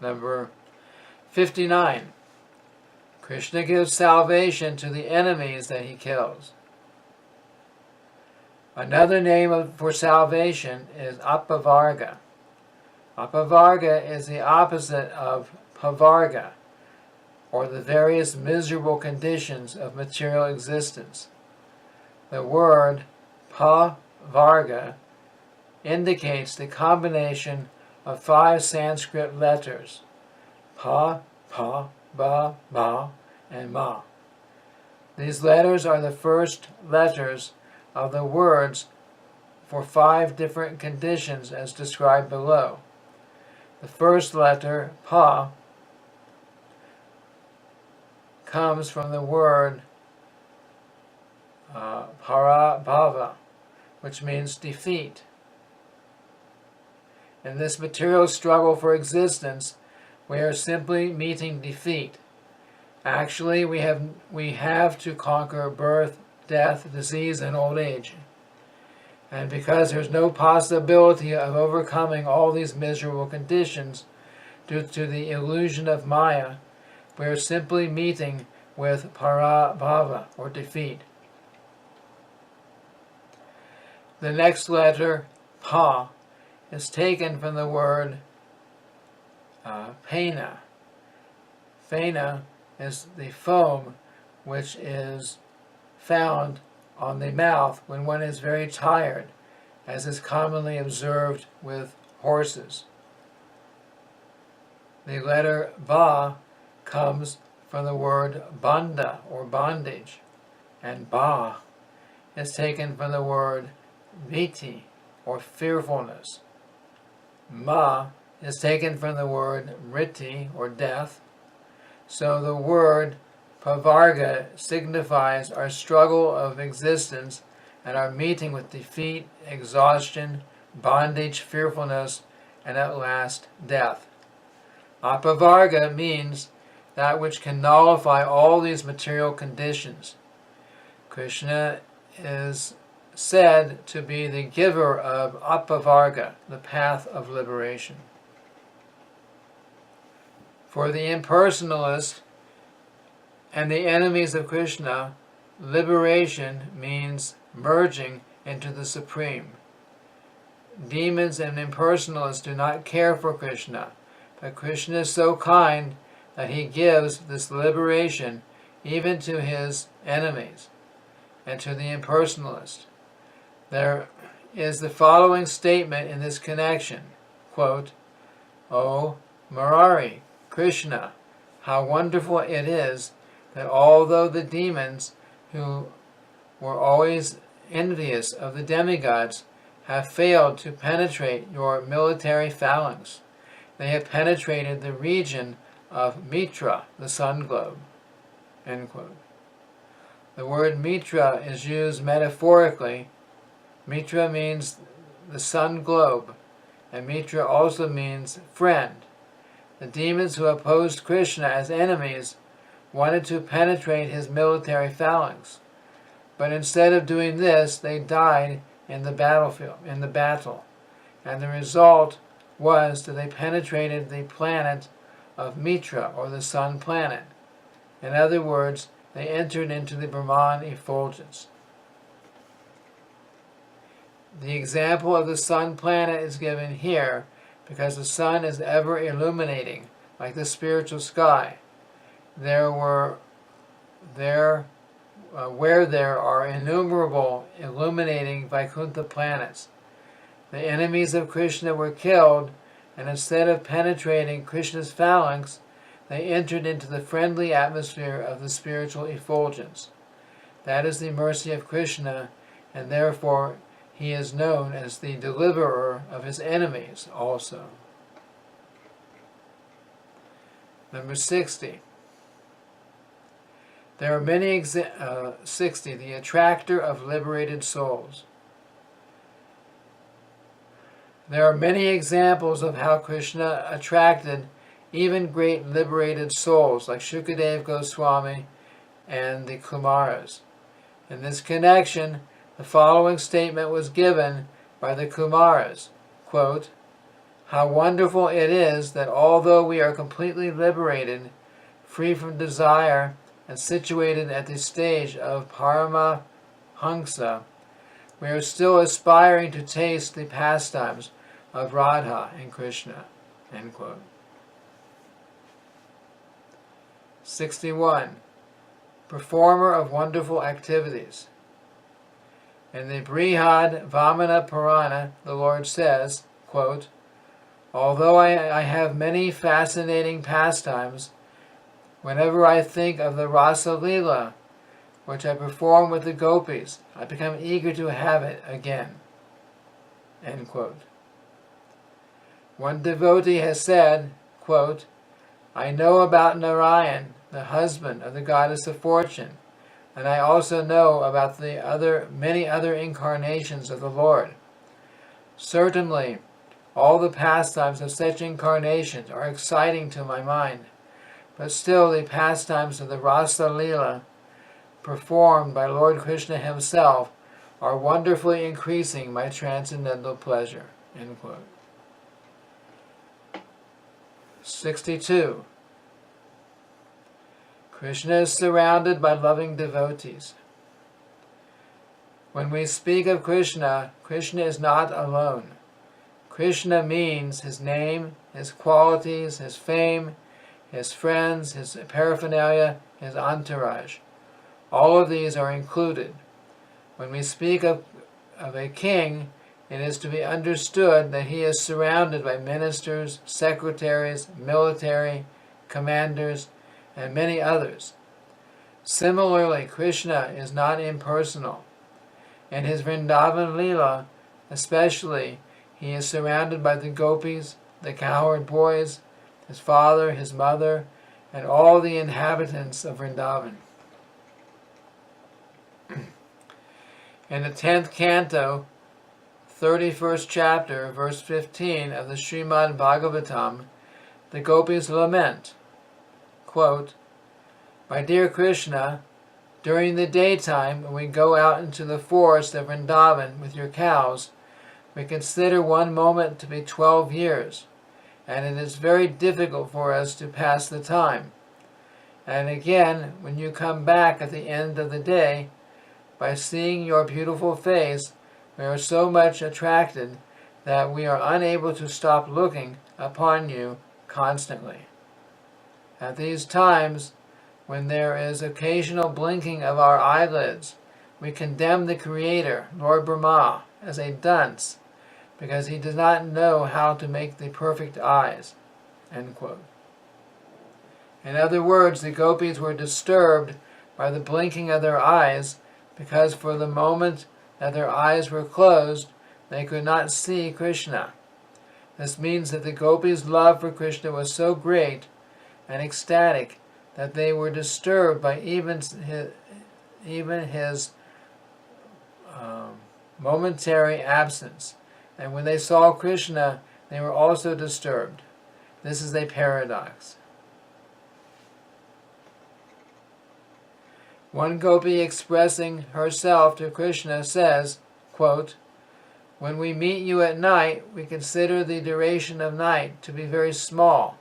Number 59. Krishna gives salvation to the enemies that he kills. Another name for salvation is Apavarga. Apavarga is the opposite of Pavarga, or the various miserable conditions of material existence. The word Pavarga indicates the combination of 5 Sanskrit letters, Pa, Pa, Ba, Ba, and Ma. These letters are the first letters of the words for 5 different conditions as described below. The first letter, Pa, comes from the word Parabhava, which means defeat. In this material struggle for existence, we are simply meeting defeat. Actually, we have to conquer birth, death, disease, and old age. And because there's no possibility of overcoming all these miserable conditions due to the illusion of Maya, we are simply meeting with Parabhava, or defeat. The next letter, Pa, is taken from the word Pena. Pena is the foam which is found on the mouth when one is very tired, as is commonly observed with horses. The letter Ba comes from the word Banda, or bondage, and Ba is taken from the word Viti, or fearfulness. Ma is taken from the word Riti, or death. So the word Pavarga signifies our struggle of existence and our meeting with defeat, exhaustion, bondage, fearfulness, and at last death. Apavarga means that which can nullify all these material conditions. Krishna is said to be the giver of Apavarga, the path of liberation. For the impersonalist and the enemies of Krishna, liberation means merging into the Supreme. Demons and impersonalists do not care for Krishna, But Krishna is so kind that he gives this liberation even to his enemies and to the impersonalist. There is the following statement in this connection, quote, "O Murari, Krishna, how wonderful it is that although the demons who were always envious of the demigods have failed to penetrate your military phalanx, they have penetrated the region of Mitra, the sun globe." End quote. The word Mitra is used metaphorically. Mitra means the sun globe, and Mitra also means friend. The demons who opposed Krishna as enemies wanted to penetrate his military phalanx, but instead of doing this, they died in the battle, and the result was that they penetrated the planet of Mitra, or the sun planet. In other words, they entered into the Brahman effulgence. The example of the sun planet is given here because the sun is ever illuminating, like the spiritual sky. Where there are innumerable illuminating Vaikuntha planets. The enemies of Krishna were killed, and instead of penetrating Krishna's phalanx, they entered into the friendly atmosphere of the spiritual effulgence. That is the mercy of Krishna, and therefore he is known as the deliverer of his enemies also. Number 60. There are many 60. The attractor of liberated souls. There are many examples of how Krishna attracted even great liberated souls like Shukadev Goswami and the Kumaras. In this connection, the following statement was given by the Kumaras, quote, "How wonderful it is that although we are completely liberated, free from desire, and situated at the stage of Paramahamsa, we are still aspiring to taste the pastimes of Radha and Krishna." End quote. 61. Performer of wonderful activities. In the Brihad Vamana Purana, the Lord says, quote, "Although I have many fascinating pastimes, whenever I think of the Rasa Leela, which I perform with the gopis, I become eager to have it again." End quote. One devotee has said, quote, "I know about Narayan, the husband of the goddess of fortune, and I also know about the many other incarnations of the Lord. Certainly, all the pastimes of such incarnations are exciting to my mind, but still the pastimes of the Rasa Leela, performed by Lord Krishna himself, are wonderfully increasing my transcendental pleasure." End quote. 62. Krishna is surrounded by loving devotees. When we speak of Krishna, Krishna is not alone. Krishna means his name, his qualities, his fame, his friends, his paraphernalia, his entourage. All of these are included. When we speak of a king, it is to be understood that he is surrounded by ministers, secretaries, military, commanders, and many others. Similarly, Krishna is not impersonal. In his Vrindavan Leela, especially, he is surrounded by the gopis, the cowherd boys, his father, his mother, and all the inhabitants of Vrindavan. In the 10th canto, 31st chapter, verse 15 of the Srimad Bhagavatam, the gopis lament, quote, "My dear Krishna, during the daytime when we go out into the forest of Vrindavan with your cows, we consider one moment to be 12 years, and it is very difficult for us to pass the time. And again, when you come back at the end of the day, by seeing your beautiful face, we are so much attracted that we are unable to stop looking upon you constantly. At these times, when there is occasional blinking of our eyelids, we condemn the Creator, Lord Brahma, as a dunce, because he does not know how to make the perfect eyes." End quote. In other words, the gopis were disturbed by the blinking of their eyes because for the moment that their eyes were closed, they could not see Krishna. This means that the gopis' love for Krishna was so great and ecstatic that they were disturbed by even his momentary absence. And when they saw Krishna, they were also disturbed. This is a paradox. One gopi expressing herself to Krishna says, quote, "When we meet you at night, we consider the duration of night to be very small.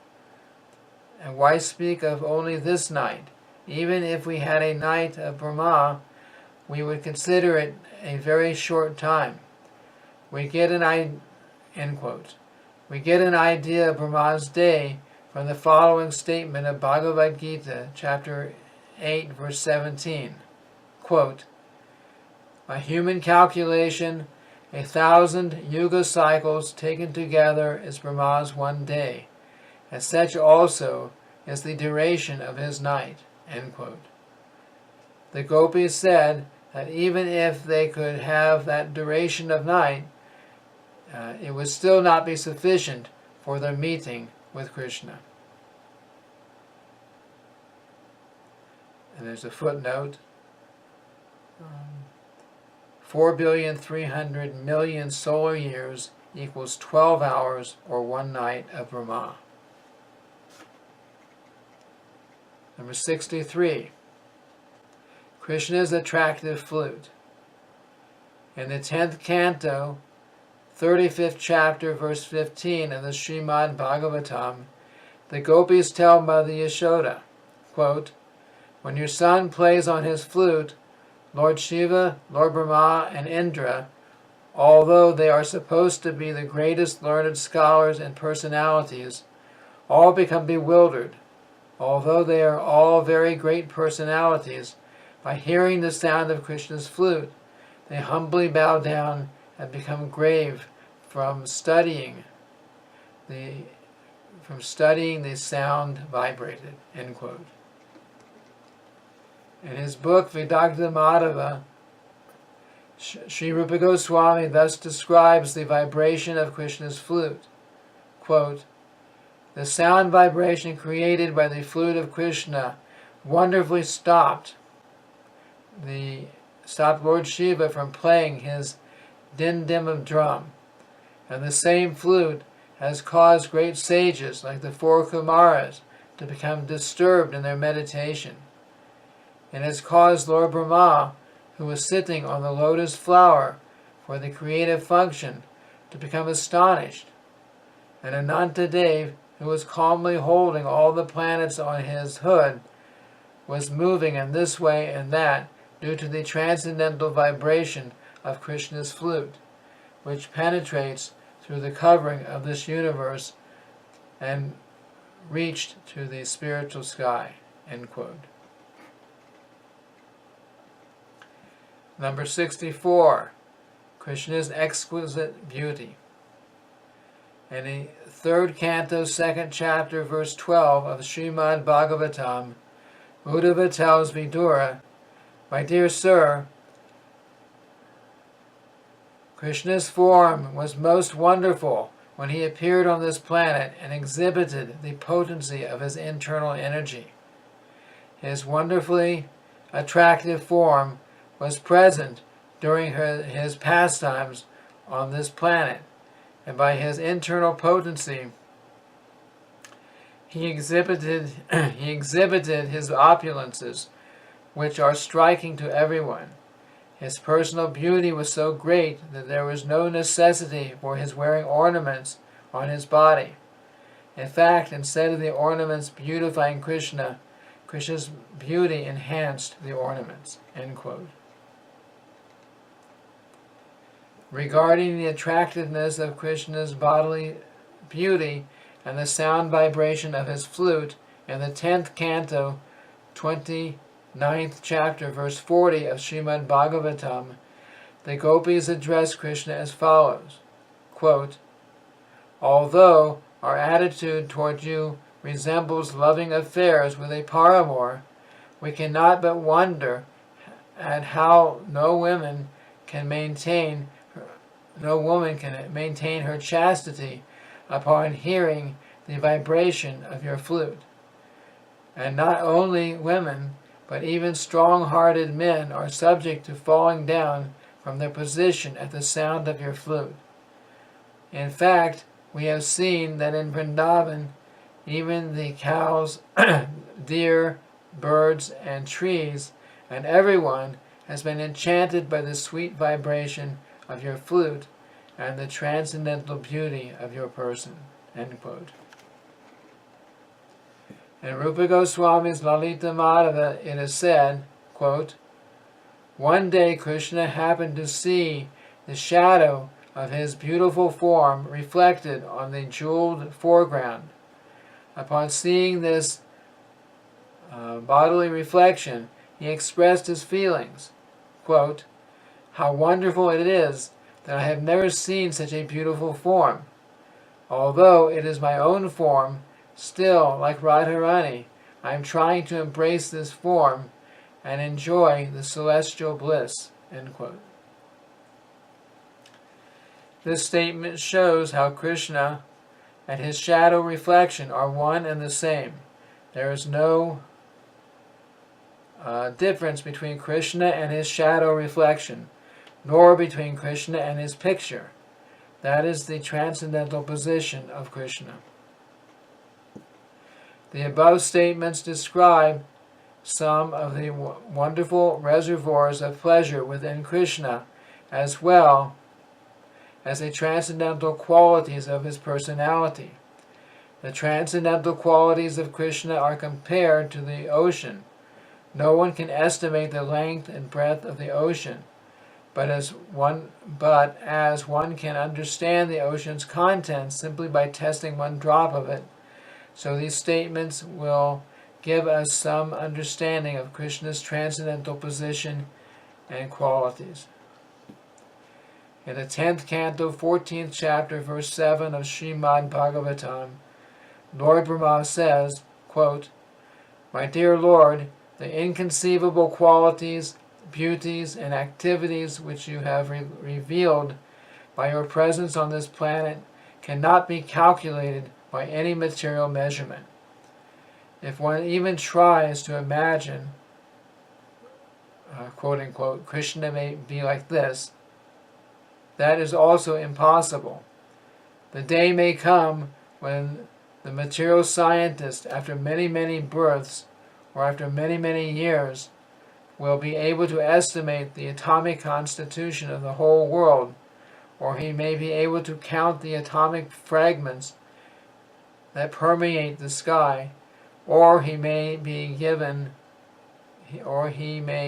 And why speak of only this night? Even if we had a night of Brahma, we would consider it a very short time. We get an end quote. We get an idea of Brahma's day from the following statement of Bhagavad Gita, chapter 8, verse 17. Quote, "By human calculation, 1,000 yuga cycles taken together is Brahma's one day, and such also is the duration of his night." End quote. The gopis said that even if they could have that duration of night, it would still not be sufficient for their meeting with Krishna. And there's a footnote. 4,300,000,000 solar years equals 12 hours or one night of Brahma. Number 63. Krishna's attractive flute. In the 10th canto, 35th chapter, verse 15 of the Srimad Bhagavatam, the gopis tell Mother Yashoda, quote, "When your son plays on his flute, Lord Shiva, Lord Brahma, and Indra, although they are supposed to be the greatest learned scholars and personalities, all become bewildered. Although they are all very great personalities, by hearing the sound of Krishna's flute, they humbly bow down and become grave from studying the sound vibrated." End quote. In his book Vedanta Madhava, Sri Rupa Goswami thus describes the vibration of Krishna's flute. Quote, "The sound vibration created by the flute of Krishna wonderfully stopped Lord Shiva from playing his din-dim of drum, and the same flute has caused great sages like the four Kumaras to become disturbed in their meditation. It has caused Lord Brahma, who was sitting on the lotus flower for the creative function, to become astonished, and Anantadev, who was calmly holding all the planets on his hood, was moving in this way and that due to the transcendental vibration of Krishna's flute, which penetrates through the covering of this universe and reached to the spiritual sky." End quote. Number 64. Krishna's exquisite beauty. In the 3rd canto, 2nd chapter, verse 12 of Srimad Bhagavatam, Uddhava tells Vidura, "My dear sir, Krishna's form was most wonderful when he appeared on this planet and exhibited the potency of his internal energy. His wonderfully attractive form was present during his pastimes on this planet, and by his internal potency he exhibited his opulences, which are striking to everyone. His personal beauty was so great that there was no necessity for his wearing ornaments on his body. In fact, instead of the ornaments beautifying Krishna, Krishna's beauty enhanced the ornaments." End quote. Regarding the attractiveness of Krishna's bodily beauty and the sound vibration of his flute in the 10th canto, 29th chapter, verse 40 of Srimad Bhagavatam, the gopis address Krishna as follows, quote, "Although our attitude toward you resembles loving affairs with a paramour, we cannot but wonder at how no woman can maintain her chastity upon hearing the vibration of your flute. And not only women, but even strong-hearted men are subject to falling down from their position at the sound of your flute. In fact, we have seen that in Vrindavan, even the cows, deer, birds, and trees, and everyone has been enchanted by the sweet vibration of your flute and the transcendental beauty of your person." End quote. In Rupa Goswami's Lalita Madhava it is said, quote, "One day Krishna happened to see the shadow of his beautiful form reflected on the jeweled foreground. Upon seeing this bodily reflection, he expressed his feelings, quote, 'How wonderful it is that I have never seen such a beautiful form. Although it is my own form, still, like Radharani, I am trying to embrace this form and enjoy the celestial bliss." End quote. This statement shows how Krishna and his shadow reflection are one and the same. There is no difference between Krishna and his shadow reflection, nor between Krishna and his picture. That is the transcendental position of Krishna. The above statements describe some of the wonderful reservoirs of pleasure within Krishna, as well as the transcendental qualities of his personality. The transcendental qualities of Krishna are compared to the ocean. No one can estimate the length and breadth of the ocean, but as one can understand the ocean's contents simply by testing one drop of it, so these statements will give us some understanding of Krishna's transcendental position and qualities. In the 10th canto, 14th chapter, verse 7 of Srimad Bhagavatam, Lord Brahma says, quote, "My dear Lord, the inconceivable qualities, beauties, and activities which you have revealed by your presence on this planet cannot be calculated by any material measurement. If one even tries to imagine, quote-unquote, Krishna may be like this, that is also impossible. The day may come when the material scientist, after many, many births, or after many, many years, will be able to estimate the atomic constitution of the whole world, or he may be able to count the atomic fragments that permeate the sky, or he may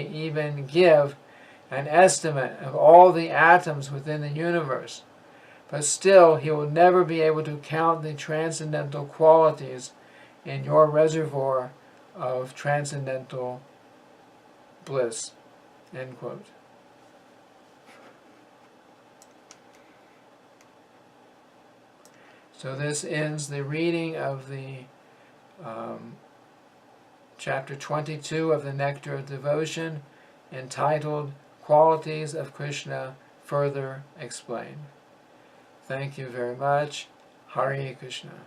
even give an estimate of all the atoms within the universe, but still he will never be able to count the transcendental qualities in your reservoir of transcendental bliss." End quote. So this ends the reading of the chapter 22 of the Nectar of Devotion, entitled Qualities of Krishna Further Explained. Thank you very much. Hare Krishna.